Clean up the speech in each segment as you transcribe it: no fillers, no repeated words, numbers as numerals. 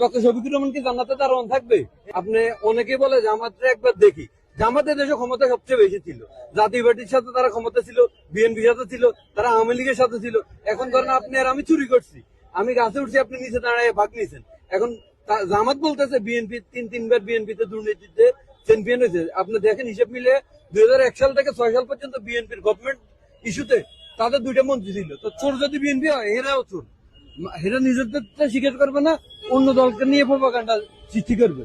Doctor Shafiqur Rahman কি জান্নাতে দারোয়ান থাকবে? আপনি অনেকে বলে জামাতে একবার দেখি, জামাতে দেশে ক্ষমতা সবচেয়ে বেশি ছিল, জাতীয় পার্টির সাথে তারা ক্ষমতা ছিল, বিএনপির সাথে ছিল, তারা আওয়ামী লীগের সাথে ছিল। এখন ধরেন আপনি আর আমি চুরি করছি, আমি গাছে উঠছি, আপনি নিচে দাঁড়ায় ভাগ নিয়েছেন। এখন জামাত বলতেছে বিএনপি তিনবার বিএনপিতে দুর্নীতিতে চ্যাম্পিয়ন হয়েছে। আপনি দেখেন হিসেব মিলে 2001 সাল থেকে 6 সাল পর্যন্ত বিএনপির গভর্নমেন্ট ইস্যুতে তাদের 2টা মন্ত্রী ছিল। তো চোর যদি বিএনপি হয়, এরাও চোর। এরা নিজেদের স্বীকার করবে না, অন্য দলকে নিয়ে প্রোপাগান্ডা সৃষ্টি করবে।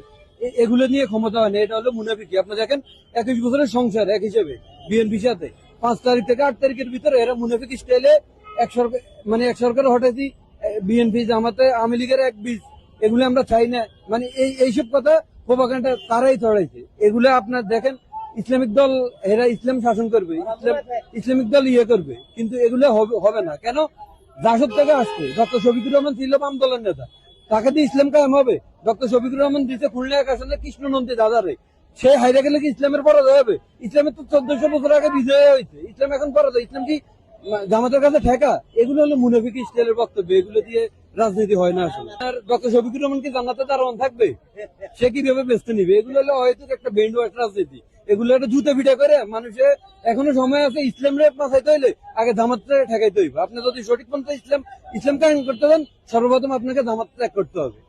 এগুলো নিয়ে ক্ষমতা হয় না, এটা হলো মুনাফিকি। আপনি দেখেন 21 বছরের সংসার এক হিসেবে বিএনপির সাথে 5 তারিখ থেকে 8 তারিখের ভিতরে এরা মুনাফিকি স্টাইলে এক সরকার হঠাৎই বিএনপি জামাতে আওয়ামী লীগের এক বীজ, এগুলো আমরা চাই না। মানে এইসব কথা প্রোপাগান্ডা তারাই ছড়াইছে। এগুলো আপনার দেখেন ইসলামিক দল, এরা ইসলাম শাসন করবে, ইসলামিক দল করবে, কিন্তু এগুলো হবে না। কেন? জাসদ থেকে আসছে। ডক্টর শফিকুর রহমান ছিল বাম দলের নেতা, তাকে দিয়ে ইসলাম কায়েম হবে? ডক্টর শফিকুর রহমান দিচ্ছে খুলনা এক আসনে কৃষ্ণনন্দী দাদারে, সে হাইরা গেলে কি ইসলামের পরাজয় হবে? ইসলামের তো 1400 বছর আগে বিজয় হয়েছে, ইসলাম এখন পরাজয়। ইসলাম কি জামাতের কাছে ঠেকা? এগুলো হলো মুনাফিকি স্টাইলের বক্তব্য, এগুলো দিয়ে রাজনীতি হয় না আসলে। আর ডক্টর শফিকুর রহমান কি জান্নাতে দারোয়ান থাকবে? সে কিভাবে বেচতে নিবে? এগুলো হলো হয়তো একটা ব্রেন ওয়াশ রাজনীতি। এগুলো একটা জুতা পিটা করে মানুষের এখনো সময় আছে ইসলাম রে বাঁচাইতে হইলে আগে জামাতটা ঠেকাইতে হইবে। আপনি যদি সঠিক পন্থা ইসলাম কায়েম করতে দেন, সর্বপ্রথম আপনাকে জামাত ত্যাগ করতে হবে।